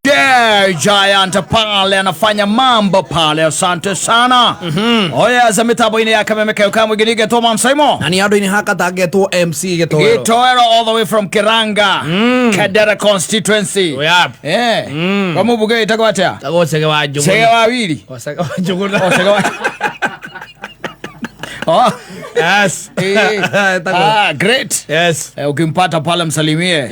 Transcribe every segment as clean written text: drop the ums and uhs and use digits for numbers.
The Giant pale anafanya mambo pale, asante sana. Oya za mitabo ine yakamemeka ukamwe ginige Toma Msaimo. Nani ado ini haka tageto MC Getoero. Getoero all the way from Kiranga, Kadera constituency. Oyap. Kwa mubuge itako watea? Tako sege wa junguna. Sege wa wili. Sege wa junguna. Sege wa... Oh. Yes. Great. Yes. Ukimpata pale msalimie.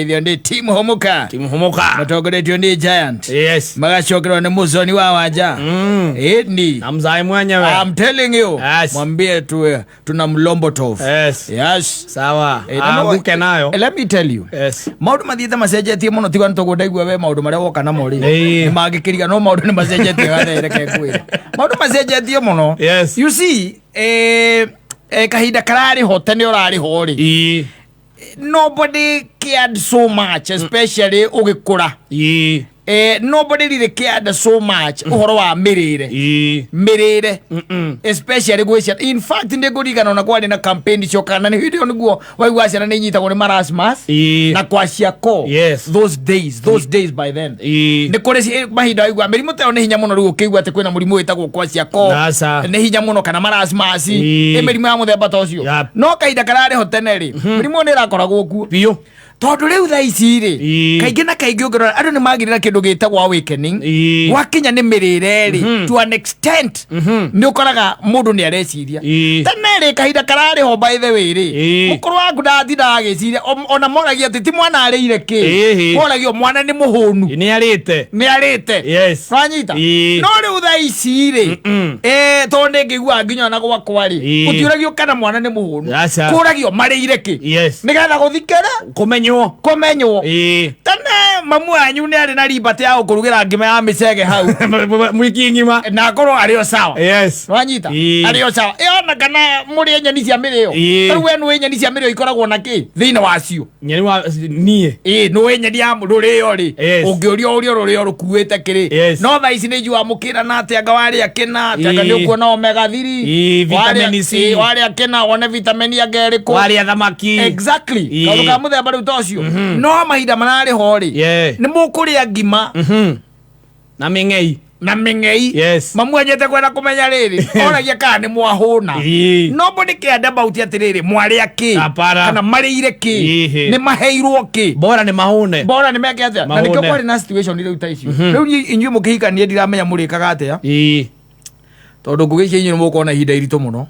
Iyo ndi Team Homuka. Team Homuka. Matogode ndi Giant. Yes. Magashokero ni muzoni wa waja. Ndi. Namzai mwenyewe. I'm telling you. Yes. Mwambie tuna mlombo tofu. Yes. Yes. Sawa. Aguke nayo. Let me tell you. Yes. Maudu mathite macenjetie muno tiga ntugudaigua we maudu maria woka namo ri. Ni magikiriga no maudu ni macenjetie gane reke kwira. Maudu macenjetie muno. Yes. You see, kahida karari hotene orari hori. Nobody cared so much, especially ugikura. Nobody really cared so much uhoro wa mirire especially gwesha. In fact ndigurigana na kwa na campaign chokana ni video niguo waigwasha na nyita ko ni marasmas na kwa ciako. Yes. Those days by then ni kore mahinda waigwa mirimo te one hinya muno rigo kigwa te kwina murimu wetagwo kwa ciako ni hinya muno kana marasmas mirimo ya muthemba ta ucio no kahinda karari hoteneri mirimo ni rakoragwo ku bio tondu riu tha ici ri kaingi na kaingi ungirora andu ni magirira kindu gitagwo awakening wakinya ni mirire ri to an extent ni ukoraga mundu ni areciria tene ri kahinda karari ho by the way ri mukuru waku ndathira agiciria ona moragia ati ti mwana arire ki moragia mwana ni muhunu ni arite yes fanyita no riu tha ici ri tondu ngigua nginya na gwakwa ri utiuragio kana mwana ni muhunu kuragio marire ki nigetha guthikira komenyo tene mamu anyu ni ari na ribate ya ukurugira ngima ya micege hau mwiki ngima na korwo ario sawa. Yes. Wanyita ario sawa ona kana muri nyeni cia mirio taru we no nyeni cia mirio ikoragwo na ki thina wacio nyeni wa nie no nyeni ya rurio ri ungiorio rurio rukuite kiri no tha ici ni njua mukira na ati anga wari akina tanga ni ukuona omega 3 vitamin C wari akina one vitamin ya geriko wari thamaki exactly karuka muthemba riu tocio no mahinda manari hori ni mukuria ngima na mengei yes mamu anyete kwenda kumenya riri oragia kana ni mwahuna nobody cared about atiriri mwari aki kana marire ki ni maheirwo ki bora ni mahune bora ni meke atia na nikyo kwari na situation ile utaicio riu inyu mukihika ni ndiramenya murikaga atia tondu ngugicia inyu mukona hinda irito muno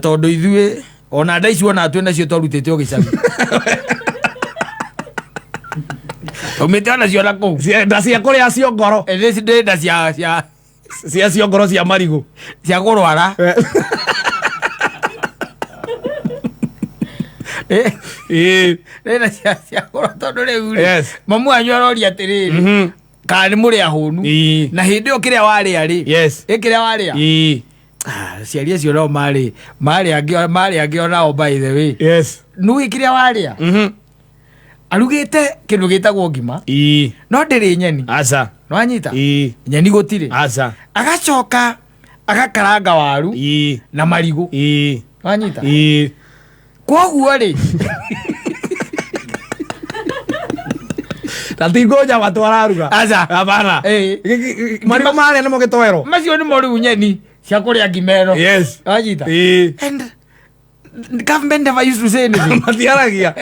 tondu ithue ona ndaici ona atwe nacio torutete ogicabi umetana cio lako ndacia kuria cio ngoro ezi ndenda cia cio ngoro cia marigo cia kurwara ndenda cia kurwara tondu riu mamu anyu aroria atiriri kana ni muri ahunu na hindi o kiria waria ri ikiria waria ciaria cio no mari angi onao by the way nu ikiria waria arugite kindu gitagwo ngima no ndiri nyeni aca no anyita nyeni gutire aca agacoka agakaranga waru na marigo no anyita koguo ri tatingoja watu araruga aca hapana marigo male ni mugitoero macio ni moru nyeni cia kuria ngimero yes anyita and government never used to say anything matiaragia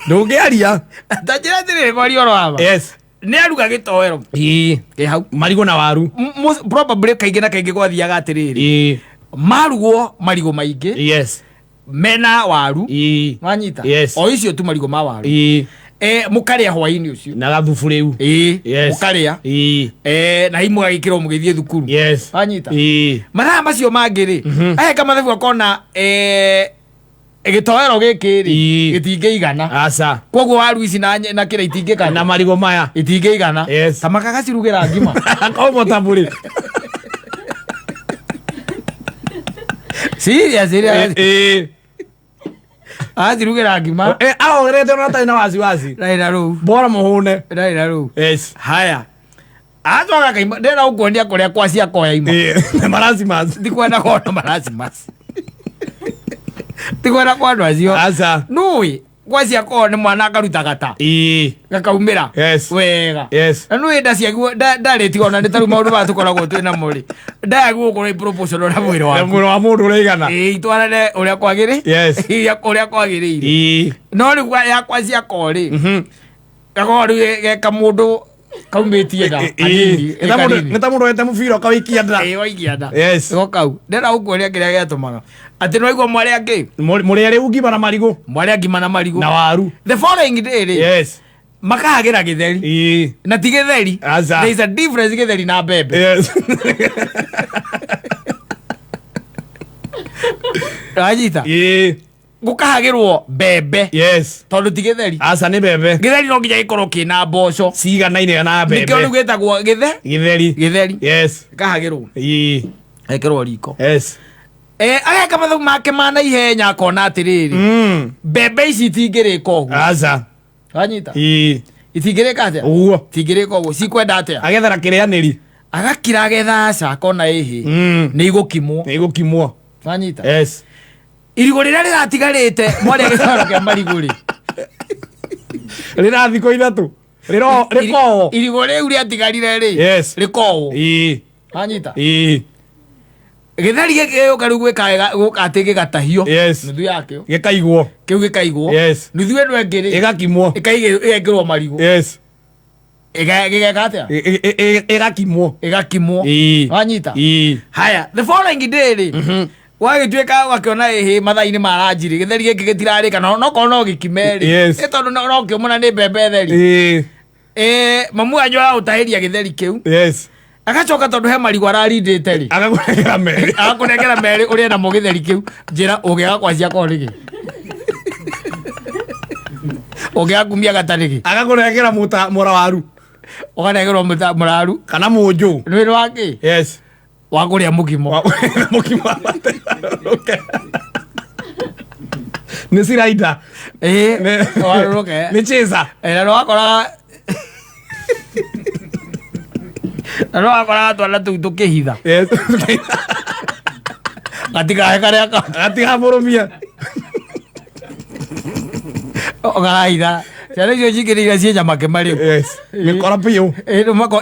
ndungiaria tajira tiriri mari oro aba ni aruga gitoero ke hau marigo na waru probably kaingi na kaingi gwathiaga atiriri marugo marigo maingi mena waru wanyita o icio tu marigo ma waru mukaria hwaini ucio na gathubu riu mukaria na imwe agikirwo mugithie thukuru wanyita mathaa macio mangiri kama mathabu akona gitoero gikiri gitingeigana aca koguo waru ici na kira itingekana na marigo maya itingeigana tamaka gacirugira ngima komo taburi serious azirugira ngima aorete na taina wasiwasi raina ru bora muhune raina ru haya atwaga kaimba ndera ukondia kuria kwa cia koya ima marasimas ndikwenda kuona marasimas tikwenda kwa andu acio aca nui Kwasi yako ni mwana akaruta gata. Gakaumira. Wega. Na nwe nda ciaguo ndarä tigona nä tarä maå ndå matåkoragwo twä namo rä ndaguo gå rä proportional na mwä rä wa må ndå rä igana itwarane å rä a kwagä rä ire no rä u yakwa ciako rä gakorwo rä geka må ndå kaumä tie nda nä ta må ndå wete må bira kawaikia nda go kau ndenda gå kuonia kä rä a gä atå maga atä nä waigua mwarä angä må rä a rä u ngima na marigå na waru the following day rä makahagä ra gä theri na ti gä theri there is a difference gä theri na mbembe ranyita gå kahagä rwo mbembe tondå ti gä theri gä theri no nginya gä korwo kä na mboco ciganaine na mbembe nä kä o rä u gä tagwo gä theri kahagä rwo ekä rwo riko ageka mathau make ma na ihenya akona atä rä rä mbembe ici itingä rä ka å guo wanyita itingä rä ka atä itingä rä ka å guo cikwenda atä agethera kä rä anä ri agakira agetha aca akona ä hä nä igå kimwo wanyita irigå rä rä a rä ratigarä te mwarä gä coro kä a marigå rä rä rathikå ithatå rä koo irigå rä u rä atigarire rä rä koo wanyita gä theri gä kä å ka rä u gwä ka atä gä gatahio nuthu yakä gä kaigwo kä u gä kaigwo nuthu ä no ängä rä ä gakimwo ä gäkä rwo marigå gä geka atä ä gakimwo wanyita haya the following day rä wagä tuä ka wakä ä hä mathainä maranjirä gä theri gä kä gä tirarä ka nokorwo no gä kimerä ä tondå no kä å mona nä mbembe theri mamu anyu aragå tahä ria gä theri kä u agacoka tondå he marigå ararindä te rä agakå nengera merä å rä enamo gä theri kä u njä ra å gä agakwacia korå rä gä å gä akumia gatarä gä agakå nengera må rawaru å ganengerwo må raru kana må njå nä wä wakä wakå rä a må kimo nä cirainda nä chesa na no wakoraga na no wakoraga twana tå u tå kä hitha gatigahe karä aka gatigamå rå mia gahitha ciana icio cikä rä ire ciä nyama kä marä mä kora piå mako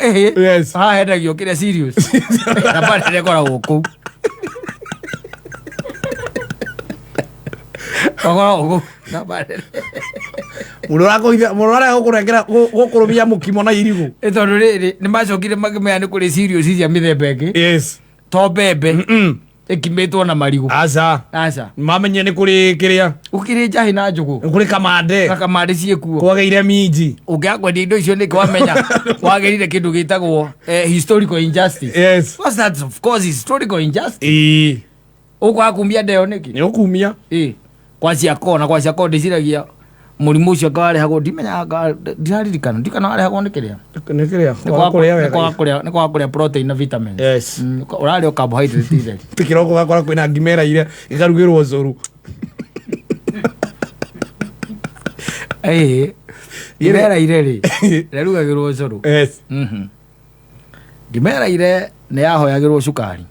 haha hendagio kä rä a na barä rä koragwo kå u koragwo kå må ndå arega gå kå nengera gå kå rå mia må kimo na irigå tondå rä rä nä macokire makä menya nä kå rä cia mä themba ä ngä to mbembe ä kimä two na marigå mamenye nä kå rä kä rä a gå kä rä njahä na njå gå kå rä kamande ciä kuo kwagä ire minji å ngä akwendia indo icio nä kä wamenya wagerire kä ndå gä tagwo historical injustice what's that of course historical injustice å kwaga kumia ndeo nä kä nä å kumia kwa ciako ndä ciragia må rimå å cio kawarehagwo ndimenyaga ndiraririkana ndikana warehagwo nä kä rä a nä kwaga kå rä a protein na vitamin å rarä o carbohydrate itheri tä kä roko gakora kwä na ngimera ire gä karugä rwo å cå ngimera ire rä rerugagä rwo å cå rå ngimera ire nä yahoyagä rwo cukari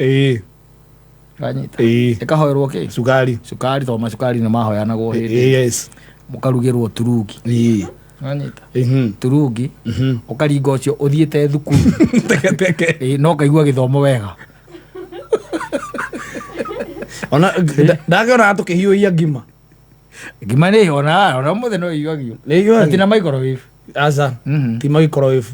kanyita ä kahoerwo kä cukari to macukari nä mahoyanagwo hä må karugä rwo turungi anyita turungi å karinga å cio å thiä te thukuru no kaigua gä thomo wega ona ndagä ona tå kä hiå ngima nä ona må the no iguagio tina microwave ti microwave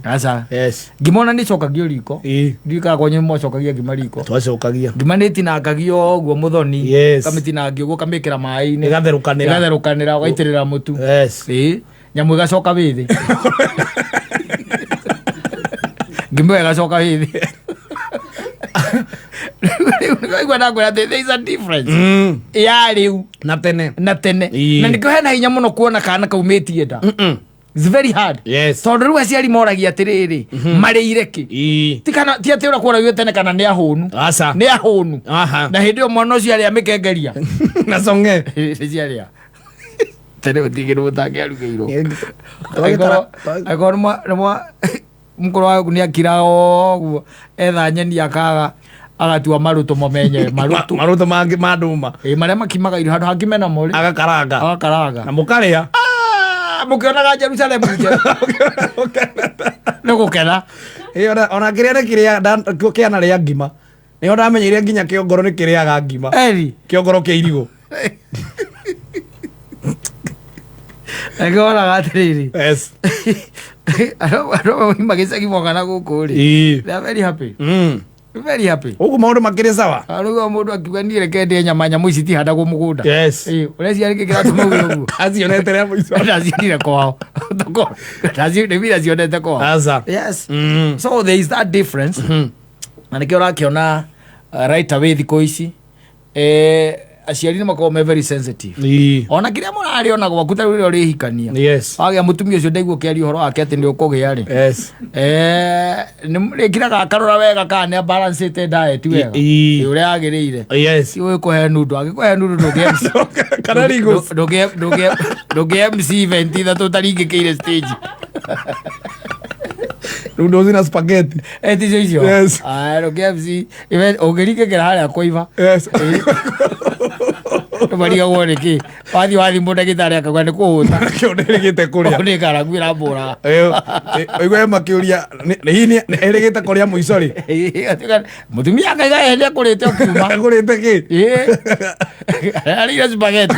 ngima ona nä cokagio riko ndirikaga kwanyu mocokagia ngima riko twacokagia ngima nä tinangagio å guo må thoni kamä tinangio å guo kamä kä ra maä-inä gatherå kanä ra å gaitä rä ra må tu nyamå ä gacoka wä thä ngima ä gacoka wä thä igua ndakwä there is a difference ya rä u na tene na nä kä hena hinya må no kuona kana kaumä tie nda it's very hard tondå rä u aciari moragia atä rä rä marä ire kä ti atä å ra kuoragio tene kana nä ahånu nä ahånu na hä ndä ä yo mwana å cio arä a mä kengeria na conge nä ciarä a tene å tigä rwo tangä arugä irwo akorwo må kå rå waku nä akiraga å guo etha nyeni akaga agatua marå tå momenye marå tå mangä ma ndå ma marä a makimaga irio handå hangä mena mo agakaranga na må karä a Mukionaga Jerusalem nigukena ona kiria ni kiria kiana ria ngima ni ndamenyire nginya kiongoro ni kiriaga ngima kiongoro kia irigo Agora atiriri. Yes. I don't magicagi mogana guku ri. They are very happy. Very happy. Ugu maundu makire sawa. Aruga mundu akiuga ni reke ndie nyama nyamu ici ti handa gu mugunda. Yes. Ureci ari kira tumu ugu. Azionete ria muico. Azionete kwao. Toko. Azionete kwao. Asa. Yes. So there is that difference. Na nikio rakiona right away thiko ici. Aciari nĩmakoragwo me very sensitive. Ona kĩrĩa mũrarĩ ona gwaku ta rĩrĩa ũrĩhikania. Yes. Wagĩa mũtumia ũcio ndaigua ũkĩaria ũhoro wake atĩ nĩ ũkũgĩa rĩ. Yes. Nĩrĩkiraga akarora wega kana nĩ balanced diet wega. Ũrĩa agĩrĩire. Yes. Iwe kũhe nundu angĩkũhe nundu ndũngĩ kana Rigos. Ndũngĩ MC event ithatũ taringĩkĩire stage. Nundu zina spaghetti. Ticio icio. Yes. Ndũngĩ MC event ũngĩringĩkĩra harĩa kũiva. Yes. Bari gwa niki wathi mundu gitari akagwa ni kuhuta kio ndirigite kuria ni karagwira mbura oigwe makiuria ni erigite kuria muico ri mutumia akaiga ende kurite kuma kurite ki ari spaghetti